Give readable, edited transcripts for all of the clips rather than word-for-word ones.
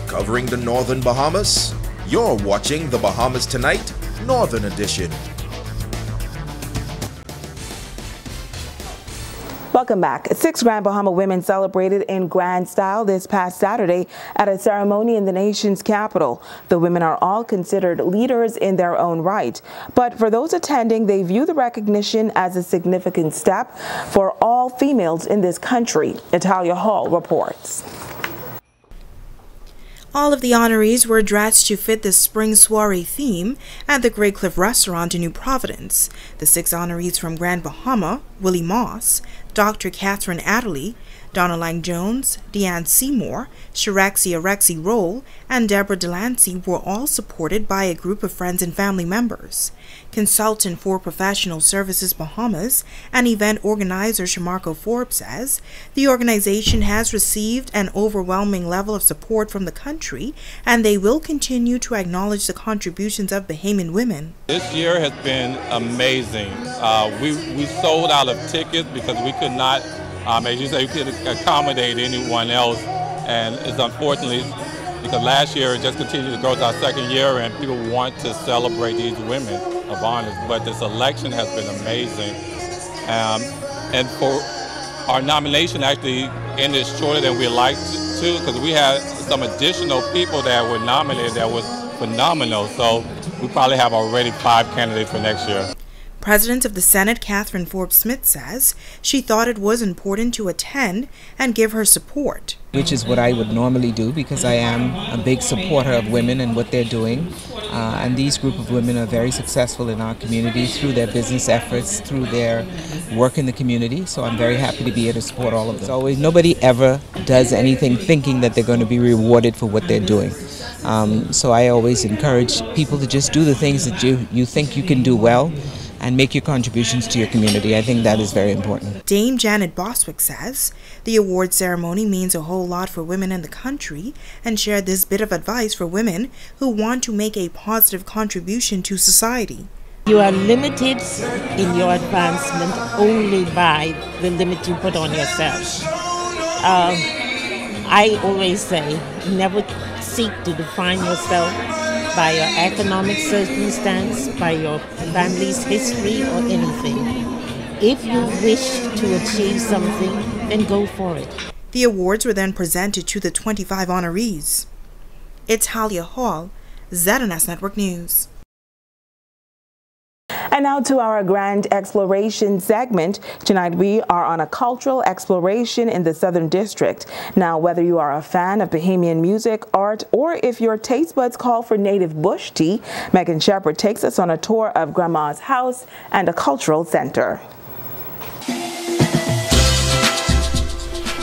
covering the Northern Bahamas. You're watching the Bahamas Tonight, Northern Edition. Welcome back. 6 Grand Bahama women celebrated in grand style this past Saturday at a ceremony in the nation's capital. The women are all considered leaders in their own right. But for those attending, they view the recognition as a significant step for all females in this country. Italia Hall reports. All of the honorees were dressed to fit the spring soiree theme at the Great Cliff restaurant in New Providence. The 6 honorees from Grand Bahama, Willie Moss, Dr. Catherine Adderley, Donna Lang Jones, Deanne Seymour, Shirexia Rexy Roll, and Deborah Delancey were all supported by a group of friends and family members. Consultant for Professional Services Bahamas and event organizer Shamarco Forbes says the organization has received an overwhelming level of support from the country, and they will continue to acknowledge the contributions of Bahamian women. This year has been amazing. We sold out of tickets because we could not, as you say, we could accommodate anyone else, and it's unfortunately because last year it just continued to grow to our second year, and people want to celebrate these women of honors. But this election has been amazing, and for our nomination actually ended shorter than we liked to, because we had some additional people that were nominated that was phenomenal. So we probably have already 5 candidates for next year. President of the Senate, Catherine Forbes Smith, says she thought it was important to attend and give her support. Which is what I would normally do, because I am a big supporter of women and what they're doing. And these group of women are very successful in our community through their business efforts, through their work in the community. So I'm very happy to be here to support all of them. Nobody ever does anything thinking that they're going to be rewarded for what they're doing. So I always encourage people to just do the things that you think you can do well, and make your contributions to your community. I think that is very important. Dame Janet Boswick says the award ceremony means a whole lot for women in the country, and shared this bit of advice for women who want to make a positive contribution to society. You are limited in your advancement only by the limit you put on yourself. I always say, never seek to define yourself by your economic circumstance, by your family's history or anything. If you wish to achieve something, then go for it. The awards were then presented to the 25 honorees. It's Talia Hall, ZNS Network News. And now to our Grand Exploration segment. Tonight we are on a cultural exploration in the Southern District. Now, whether you are a fan of Bahamian music, art, or if your taste buds call for native bush tea, Megan Shepherd takes us on a tour of Grandma's house and a cultural center.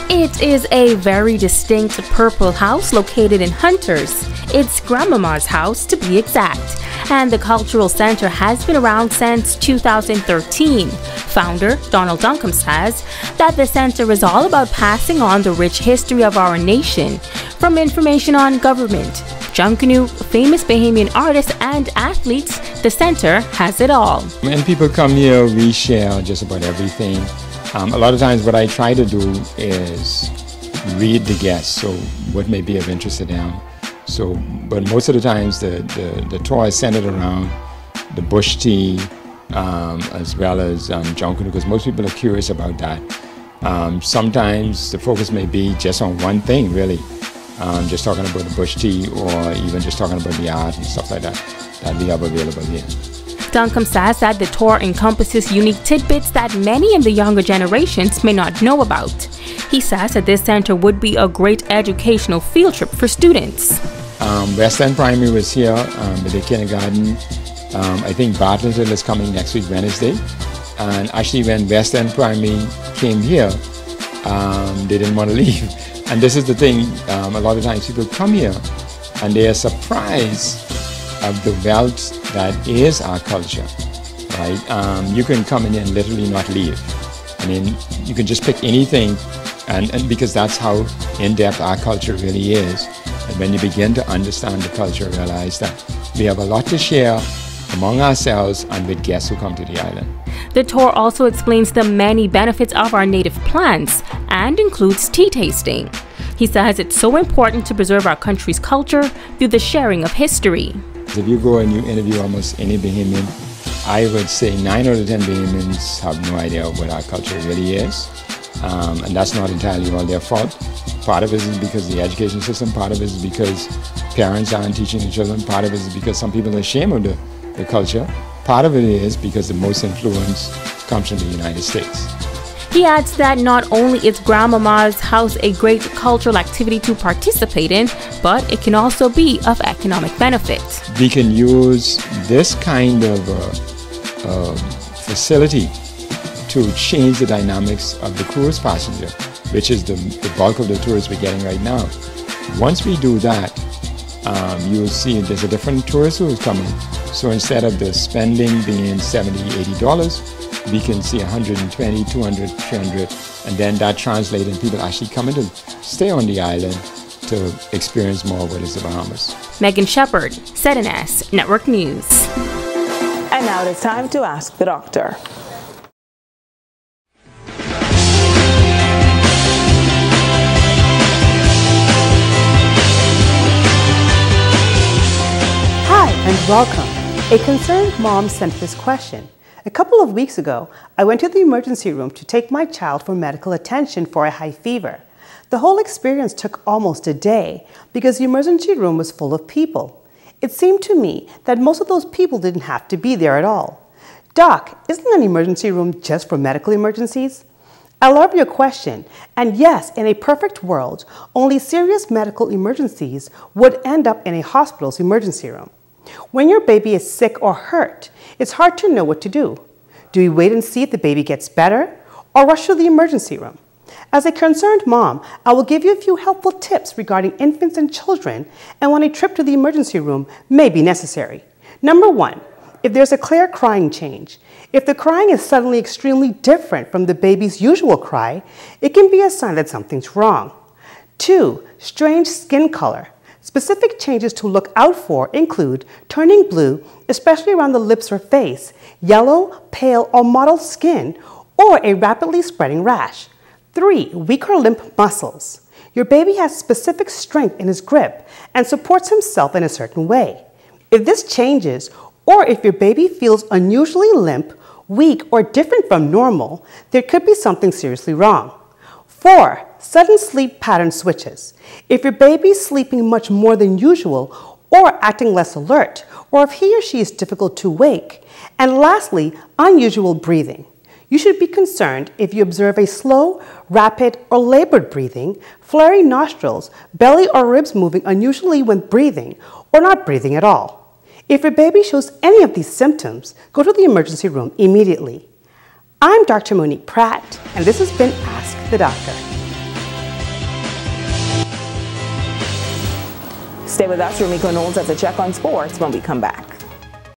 It is a very distinct purple house located in Hunters. It's Grandmama's house to be exact, and the cultural center has been around since 2013. Founder Donald Duncombe says that the center is all about passing on the rich history of our nation, from information on government, Junkanoo, famous Bahamian artists and athletes. The center has it all. When people come here, we share just about everything. A lot of times what I try to do is read the guests, so what may be of interest to them. So, but most of the times the tour is centered around the bush tea as well as Junkanoo, because most people are curious about that. Sometimes the focus may be just on one thing, really, just talking about the bush tea, or even just talking about the art and stuff like that we have available here. Duncombe says that the tour encompasses unique tidbits that many in the younger generations may not know about. He says that this center would be a great educational field trip for students. West End Primary was here with the kindergarten. I think Bartletteville is coming next week, Wednesday. And actually when West End Primary came here, they didn't want to leave. And this is the thing, a lot of times people come here and they are surprised of the wealth that is our culture, right? You can come in and literally not leave. I mean, you can just pick anything, and because that's how in-depth our culture really is. And when you begin to understand the culture, realize that we have a lot to share among ourselves and with guests who come to the island. The tour also explains the many benefits of our native plants and includes tea tasting. He says it's so important to preserve our country's culture through the sharing of history. If you go and you interview almost any Bahamian, I would say 9 out of 10 Bahamians have no idea what our culture really is. And that's not entirely all their fault. Part of it is because of the education system, part of it is because parents aren't teaching the children, part of it is because some people are ashamed of the culture, part of it is because the most influence comes from the United States. He adds that not only is Grandmama's house a great cultural activity to participate in, but it can also be of economic benefit. We can use this kind of facility to change the dynamics of the cruise passenger, which is the bulk of the tourists we're getting right now. Once we do that, you'll see there's a different tourist who's coming. So instead of the spending being $70, $80, we can see 120, 200, 300, and then that translates and people actually coming to stay on the island to experience more of what is the Bahamas. Megan Shepard, ZNS Network News. And now it is time to Ask the Doctor. Hi and welcome. A concerned mom sent this question. A couple of weeks ago, I went to the emergency room to take my child for medical attention for a high fever. The whole experience took almost a day because the emergency room was full of people. It seemed to me that most of those people didn't have to be there at all. Doc, isn't an emergency room just for medical emergencies? I love your question, and yes, in a perfect world, only serious medical emergencies would end up in a hospital's emergency room. When your baby is sick or hurt, it's hard to know what to do. Do we wait and see if the baby gets better, or rush to the emergency room? As a concerned mom, I will give you a few helpful tips regarding infants and children and when a trip to the emergency room may be necessary. Number 1, if there's a clear crying change. If the crying is suddenly extremely different from the baby's usual cry, it can be a sign that something's wrong. 2, strange skin color. Specific changes to look out for include turning blue, especially around the lips or face, yellow, pale, or mottled skin, or a rapidly spreading rash. 3, weak or limp muscles. Your baby has specific strength in his grip and supports himself in a certain way. If this changes, or if your baby feels unusually limp, weak, or different from normal, there could be something seriously wrong. 4, sudden sleep pattern switches. If your baby is sleeping much more than usual or acting less alert, or if he or she is difficult to wake. And lastly, unusual breathing. You should be concerned if you observe a slow, rapid, or labored breathing, flary nostrils, belly or ribs moving unusually when breathing, or not breathing at all. If your baby shows any of these symptoms, go to the emergency room immediately. I'm Dr. Mooney Pratt, and this has been Ask the Doctor. Stay with us. Rumiko Knowles has a check on sports when we come back.